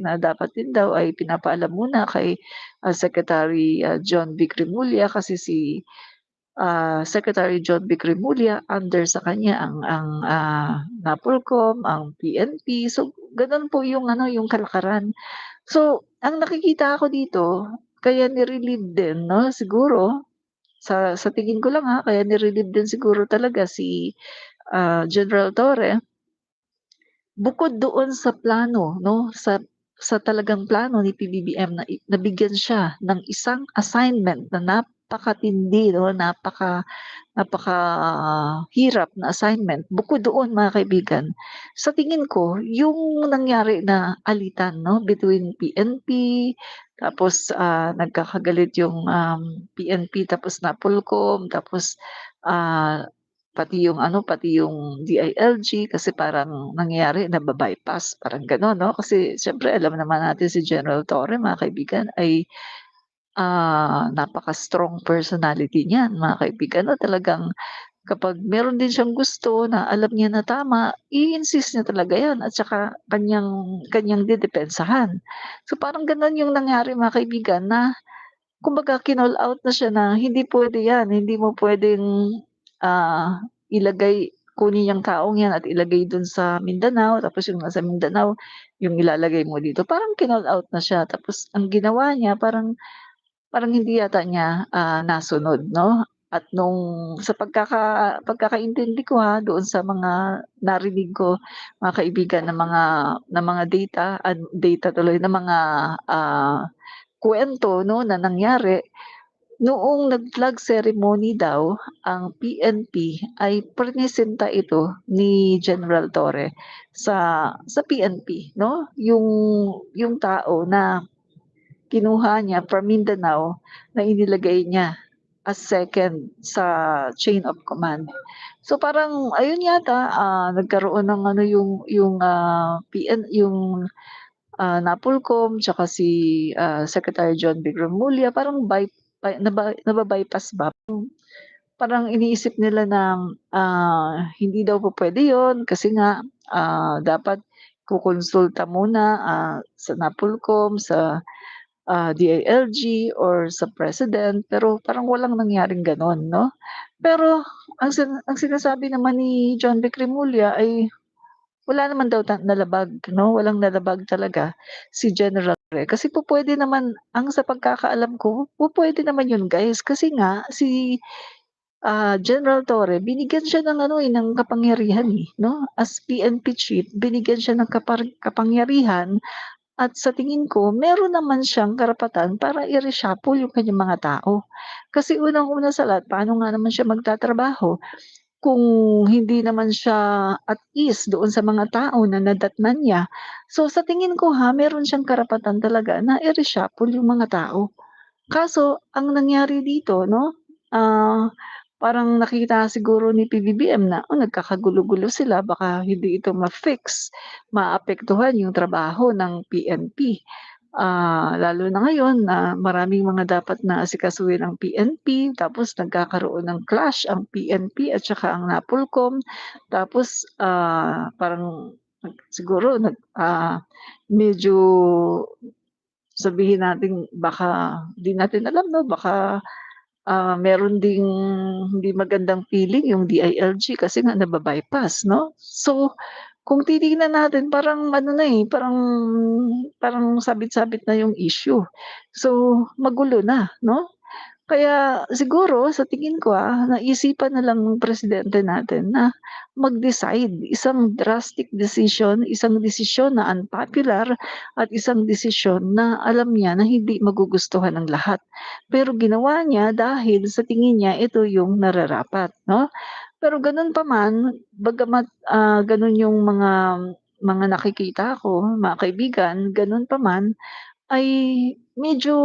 na dapat din daw ay pinapaalam muna kay, Secretary, John Vic Remulla kasi si, Secretary John Vic Remulla under sa kanya ang NAPOLCOM, ang PNP. So, gano'n po yung ano, yung kalakaran. So, ang nakikita ko dito, kaya ni-relieve din 'no, siguro sa tingin ko lang, kaya ni-relieve din siguro talaga si, General Torre, bukod doon sa plano 'no, sa talagang plano ni PBBM na nabigyan siya ng isang assignment na napakatindi 'no, napakahirap na assignment. Bukod doon mga kaibigan, sa tingin ko yung nangyari na alitan 'no, between PNP, tapos, nagkakagalit yung, PNP tapos NAPOLCOM, tapos, ah, pati yung DILG kasi parang nangyayari naba-bypass parang gano'n 'no. Kasi siyempre alam naman natin si General Torre mga kaibigan ay napaka-strong personality niyan mga kaibigan 'no, talagang kapag meron din siyang gusto na alam niya na tama, i-insist niya talaga 'yan at saka kaniyang kaniyang dedepensahan. So, parang gano'n yung nangyari mga kaibigan na kumbaga kinol out na siya na, "Hindi puwede 'yan, hindi mo puwedeng, kunin yang taong 'yan at ilagay dun sa Mindanao tapos yung nasa Mindanao yung ilalagay mo dito." Parang kinol out na siya tapos ang ginawa niya parang Parang hindi yata niya, nasunod 'no, at nung sa pagkakaintindi ko, doon sa mga narinig ko mga kaibigan ng mga data tuloy ng mga, kuwento 'no na nangyari, noong nag-flag ceremony daw ang PNP ay prinesenta ito ni General Torre sa PNP 'no, yung tao na kinuha niya from Mindanao na inilagay niya as second sa chain of command. So, parang ayun yata, nagkaroon ng ano NAPOLCOM tsaka si, Secretary John B. Remulla parang naba-bypass ba. Parang iniisip nila na, hindi daw pupuwede yun kasi nga, dapat kukonsulta muna, sa NAPOLCOM, sa DILG or sa president, pero parang walang nangyaring gano'n 'no. Pero ang sinasabi naman ni John Vic Remulla ay wala naman daw nalabag 'no, walang nalabag talaga si General Torre kasi pupuwede naman sa pagkakaalam ko, pupuwede naman 'yun guys kasi nga si, General Torre binigyan siya ng ano, ng kapangyarihan, 'no, as PNP chief binigyan siya ng kapangyarihan at sa tingin ko meron naman siyang karapatan para i-reshuffle yung kanyang mga tao. Kasi unang-una sa lahat paano nga naman siya magtatrabaho kung hindi naman siya at ease doon sa mga tao na nadatnan niya. So sa tingin ko meron siyang karapatan talaga na i-reshuffle yung mga tao. Kaso ang nangyari dito 'no, parang nakita siguro ni PBBM na, nagkakagulo-gulo sila baka hindi ito ma-fix, maapektuhan yung trabaho ng PNP. Lalo na ngayon na maraming mga dapat na asikasuhin ang PNP tapos nagkakaroon ng clash ang PNP at saka ang NAPOLCOM. Tapos, parang siguro medyo sabihin natin baka di natin alam 'no, baka, meron ding hindi magandang feeling yung DILG kasi nga naba-bypass 'no. So, kung titignan natin parang ano na, parang parang sabit-sabit na yung issue. So, magulo na 'no. Kaya siguro sa tingin ko, naisipan na lang ng presidente natin na mag-decide, isang drastic decision, isang desisyon na unpopular at isang desisyon na alam niya na hindi magugustuhan ng lahat. Pero ginawa niya dahil sa tingin niya ito yung nararapat 'no. Pero gano'n pa man, bagamat, gano'n yung mga nakikita ko, mga kaibigan, gano'n pa man ay medyo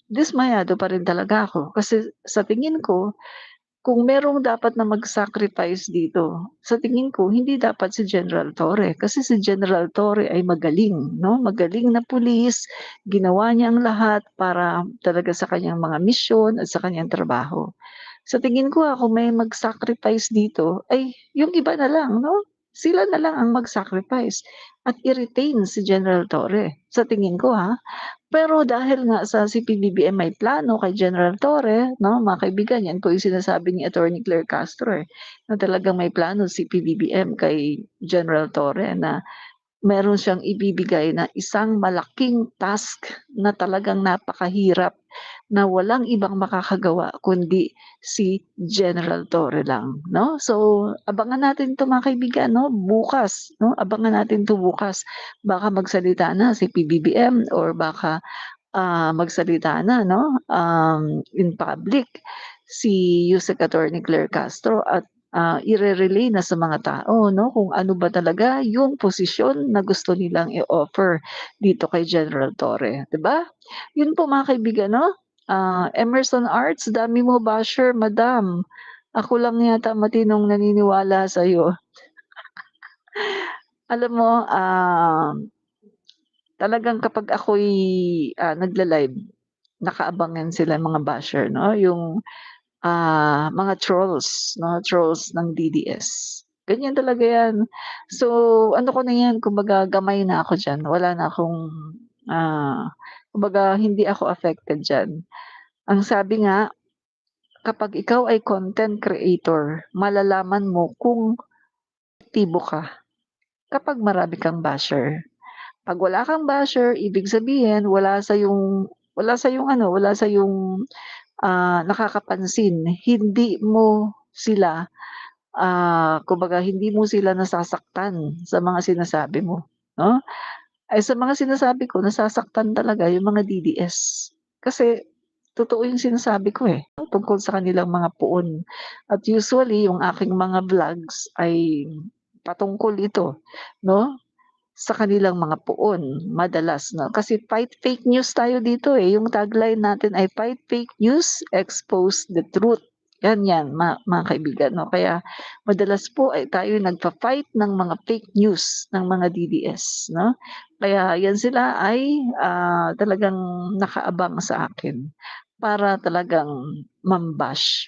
dismayado pa rin talaga ako. Kasi sa tingin ko, kung merong dapat na mag-sacrifice dito, sa tingin ko hindi dapat si General Torre. Kasi si General Torre ay magaling 'no, magaling na pulis, ginawa niya ang lahat para talaga sa kanyang mga misyon at sa kanyang trabaho. Sa tingin ko, kung may mag-sacrifice dito ay yung iba na lang 'no? sila na lang ang mag-sacrifice at i-retain si General Torre, sa tingin ko Pero dahil nga sa CPBBM may plano kay General Torre 'no, mga kaibigan, yan po yung sinasabi ni Attorney Claire Castro, na talagang may plano si PBBM kay General Torre na meron siyang ibibigay na isang malaking task na talagang napakahirap na walang ibang makakagawa kundi si General Torre lang 'no. So, abangan natin 'to mga kaibigan 'no, bukas 'no, abangan natin 'to bukas. Baka magsalita na si PBBM or baka magsalita na 'no, in public si Yusek Attorney Claire Castro at, ire-relay na sa mga tao 'no, kung ano ba talaga yung posisyon na gusto nilang i-offer dito kay General Torre, 'di ba? Yun po mga kaibigan 'no, Emerson Arts, dami mo basher madam. Ako lang yata matinong naniniwala sa'yo. Alam mo, talagang kapag ako'y, nagla-live, nakaabangan sila mga basher 'no, yung, mga trolls 'no, trolls ng DDS. Ganyan talaga 'yan. So, ano ko na 'yan, kumbaga gamay na ako diyan, wala na akong, kumbaga hindi ako affected diyan. Ang sabi nga, kapag ikaw ay content creator, malalaman mo kung aktibo ka kapag marami kang basher. 'Pag wala kang basher, ibig sabihin wala sa yung nakakapansin. Hindi mo sila, kumbaga hindi mo sila nasasaktan sa mga sinasabi mo, 'no? Ay sa mga sinasabi ko nasasaktan talaga yung mga DDS. Kasi totoo yung sinasabi ko, tungkol sa kanilang mga poon. At usually yung aking mga vlogs ay patungkol ito, 'no? Sa kanilang mga poon madalas 'no, kasi fight fake news tayo dito, yung tagline natin ay "Fight fake news, expose the truth." Yan mga kaibigan 'no, kaya madalas po ay tayo'y nagfa-fight ng mga fake news ng mga DDS 'no. Kaya yan sila ay, talagang nakaabang sa akin para talagang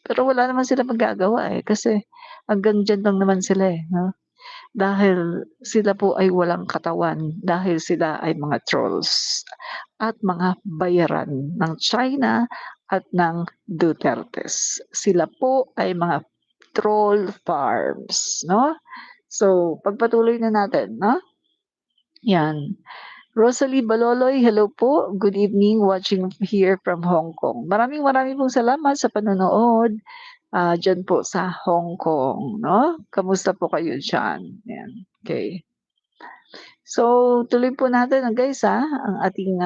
pero wala naman silang magagawa, kasi hanggang diyan lang naman sila, 'no. Dahil sila po ay walang katawan, dahil sila ay mga trolls at mga bayaran ng China at ng Dutertes. Sila po ay mga troll farms 'no. So, pagpatuloy na natin 'no, 'yan. Rosalie Baloloy, hello po, good evening, watching here from Hong Kong. Maraming maraming pong salamat sa panonood, diyan po sa Hong Kong 'no. Kamusta po kayo diyan? 'Yan, okey. So, tuloy po natin guys, ang ating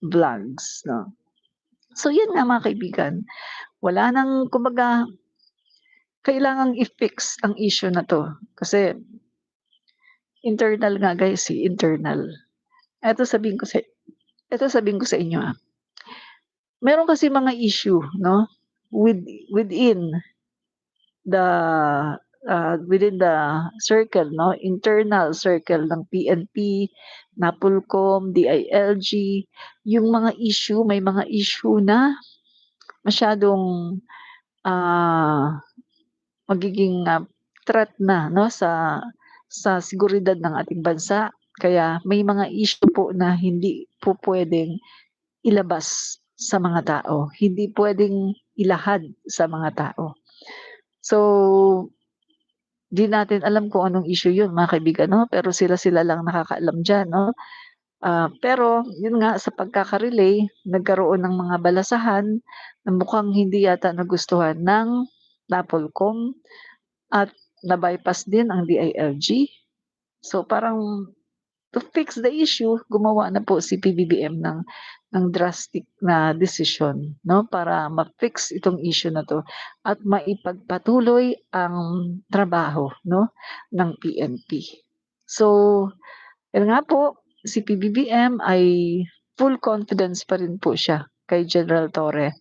vlogs 'no. So yun nga mga kaibigan, wala ng kumbaga kailangang i-fix ang issue na 'to kasi internal nga guys, internal. Eto sabihin ko sa eto sabihin ko sa inyo, meron kasi mga issue 'no, with within the, within the circle 'no, internal circle ng PNP, NAPOLCOM, DILG, yung mga issue may mga issue na masyadong, ah, magiging, threat na 'no sa seguridad ng ating bansa. Kaya may mga issue po na hindi po puwedeng ilabas sa mga tao, hindi puwedeng ilahad sa mga tao. So, 'di natin alam kung anong issue yun mga kaibigan 'no, pero sila-sila lang nakakaalam diyan 'no. Pero yun nga sa pagkaka-relay nagkaroon ng mga balasahan na mukhang hindi yata nagustuhan ng NAPOLCOM at na-bypass din ang DILG. So parang to fix the issue, gumawa na po si PBBM ng drastic na desisyon 'no, para ma-fix itong issue na 'to at maipagpatuloy ang trabaho 'no, ng PNP. So, yun nga po, si PBBM ay full confidence pa rin po siya kay General Torre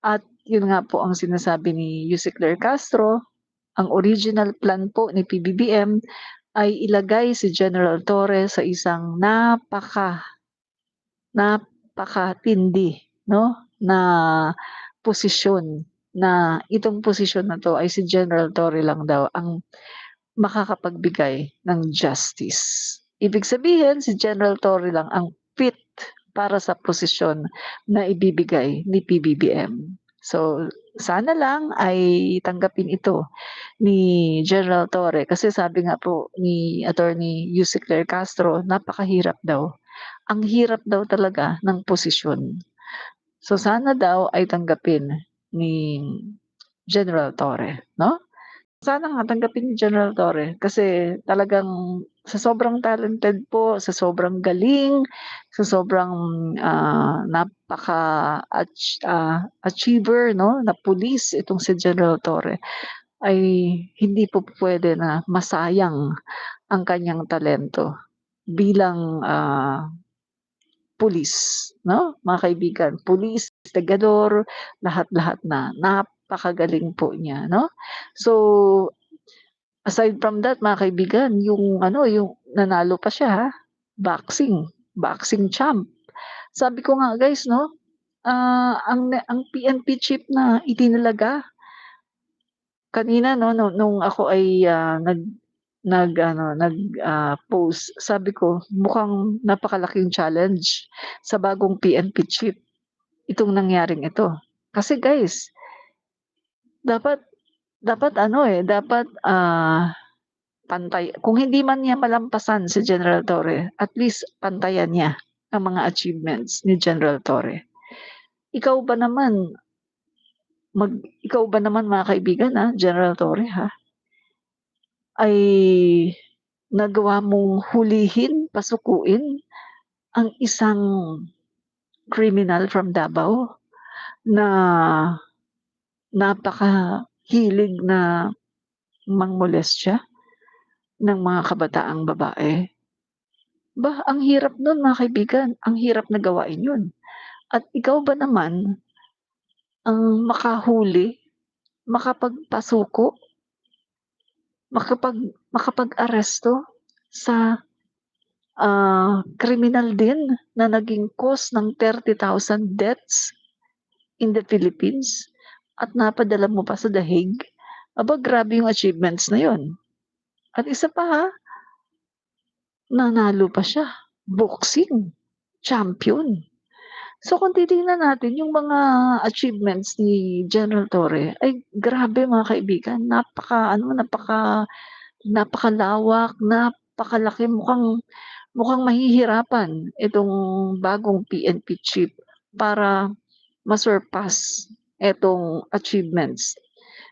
at yun nga po ang sinasabi ni Yusek Claire Castro, ang original plan po ni PBBM ay ilagay si General Torre sa isang napakatindi 'no, na posisyon. na itong posisyon na 'to ay si General Torre lang daw ang makakapagbigay ng justice. Ibig sabihin si General Torre lang ang fit para sa posisyon na ibibigay ni PBBM. So, sana lang ay tanggapin ito ni General Torre kasi sabi nga po ni Attorney Yusek Claire Castro, napakahirap daw. Ang hirap daw talaga ng posisyon. So sana daw ay tanggapin ni General Torre, 'no? Sana nga tanggapin ni General Torre kasi talagang sa sobrang talented po, sa sobrang galing, sa sobrang, achiever 'no, na pulis itong si General Torre, ay hindi po puwede na masayang ang kanyang talento bilang, pulis 'no, mga kaibigan. Pulis, investigador, lahat-lahat na. Napakagaling po niya 'no. So, aside from that mga kaibigan, yung ano, yung nanalo pa siya boxing champ. Sabi ko nga guys 'no, ang PNP chief na itinalaga kanina 'no, nung ako ay, post, sabi ko mukhang napakalaking challenge sa bagong PNP chief itong nangyaring ito. Kasi guys, dapat dapat ano, dapat, pantay kung hindi man niya malampasan si General Torre, at least pantayan niya ang mga achievements ni General Torre. Ikaw ba naman ikaw ba naman mga kaibigan, General Torre, ay nagawa mong hulihin, pasukuin ang isang criminal from Davao na napakahilig na mangmolestya ng mga kabataang babae. Ang hirap nun mga kaibigan, ang hirap na gawain yun. At ikaw ba naman ang makahuli, makapagpasuko, makapag-aresto sa, kriminal din na naging cause ng 30,000 deaths in the Philippines at napadala mo pa sa The Hague? Grabe yung achievements na yun. At isa pa nanalo pa siya, boxing champion. So kung titingnan natin yung mga achievements ni General Torre ay grabe mga kaibigan, napakalawak, napakalaki, mukhang mahihirapan itong bagong PNP chief para ma-surpass itong achievements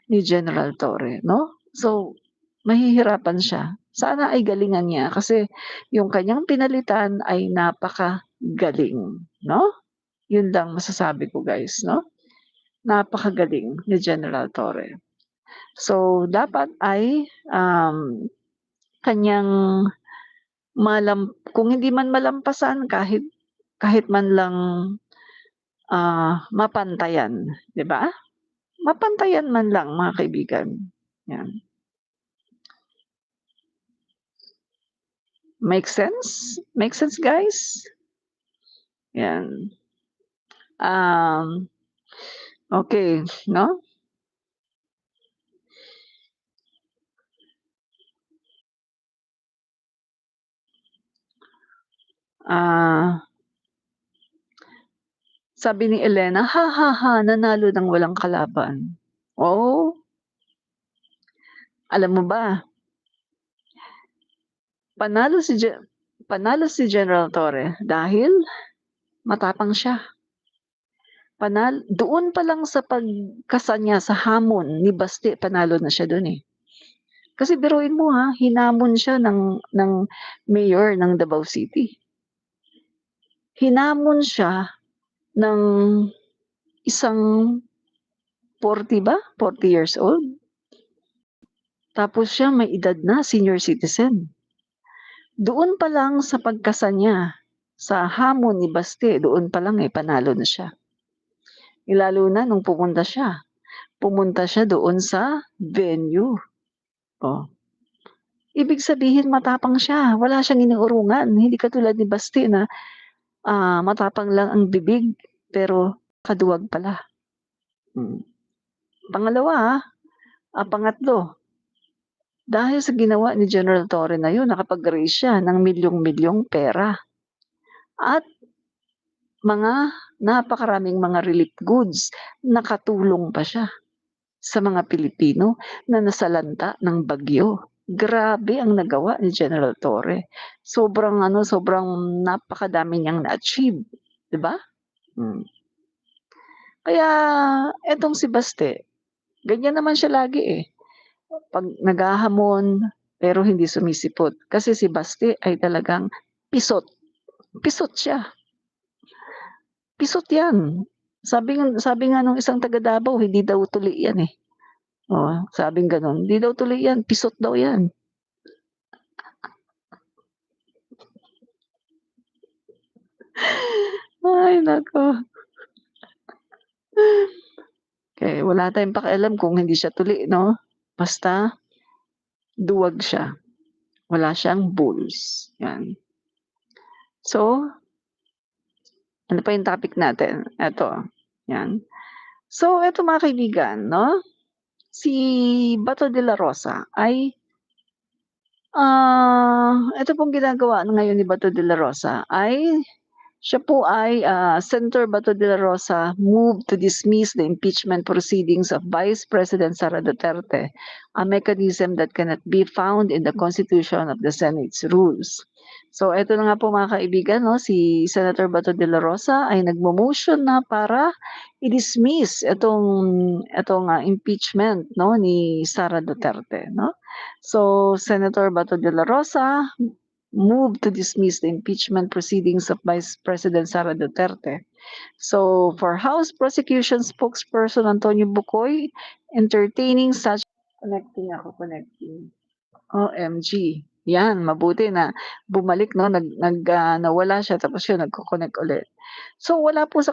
ni General Torre 'no. So, mahihirapan siya. Sana ay galingan niya kasi yung kanyang pinalitan ay napakagaling 'no. Yun lang masasabi ko guys 'no. Napakagaling ni General Torre. So, dapat ay, kanyang kung hindi man malampasan kahit kahit man lang, mapantayan, 'di ba? Mapantayan man lang mga kaibigan, 'yan. Make sense? Make sense guys? 'Yan. Okey 'no? Ah, Sabi ni Elena, "Ha, ha, ha, nanalo ng walang kalaban." Oh, alam mo ba, panalo si Ge panalo si General Torre dahil matapang siya. Doon pa lang sa pagkasa niya sa hamon ni Baste, panalo na siya dun, eh. Kasi biruin mo, hinamon siya ng mayor ng Davao City. Hinamon siya ng isang 40 ba, 40 years old. Tapos siya may edad na, senior citizen. Doon pa lang sa pagkasa niya sa hamon ni Baste, doon pa lang, panalo na siya. Lalo na nung pumunta siya doon sa venue. Oh, ibig sabihin matapang siya, wala siyang iniurungan, hindi katulad ni Baste na, matapang lang ang bibig pero kaduwag pala. Hmm. Pangalawa, pangatlo, dahil sa ginawa ni General Torre na yun nakapag-raise siya ng milyong-milyong pera at mga napakaraming mga relief goods, nakatulong pa siya sa mga Pilipino na nasalanta ng bagyo. Grabe ang nagawa ni General Torre. Sobrang sobrang napakadami niyang na-achieve, 'di ba? Hmm. Kaya etong si Baste, ganyan naman siya lagi, eh. 'Pag naghahamon pero hindi sumisipot. Kasi si Baste ay talagang pisot, pisot siya, pisot 'yan. Sabi nga nung isang taga Davao hindi daw tuli 'yan, eh. Oo, sabing gano'n, "Hindi daw tuli 'yan, pisot daw 'yan." Ay naku, eh, wala tayong pakialam kung hindi siya tuli 'no, basta duwag siya, wala siyang bulls, 'yan. So, ano pa yung topic natin? Eto, 'yan. So eto mga kaibigan 'no, si Bato de la Rosa ay, eto pong ginagawa ngayon ni Bato de la Rosa ay siya po ay, Senator Bato de la Rosa moved to dismiss the impeachment proceedings of Vice President Sara Duterte, a mechanism that cannot be found in the Constitution of the Senate's rules. So eto na nga po mga kaibigan 'no, si Senator Bato de la Rosa ay nagmo-motion na para i-dismiss etong, impeachment 'no ni Sara Duterte 'no. So Senator Bato de la Rosa move to dismiss the impeachment proceedings of Vice President Sara Duterte. So, for House Prosecution Spokesperson Antonio Bucoy, entertaining such connecting. OMG. Yan, mabuti na bumalik 'no, nawala siya tapos yun nagko-connect ulit. So, wala po sa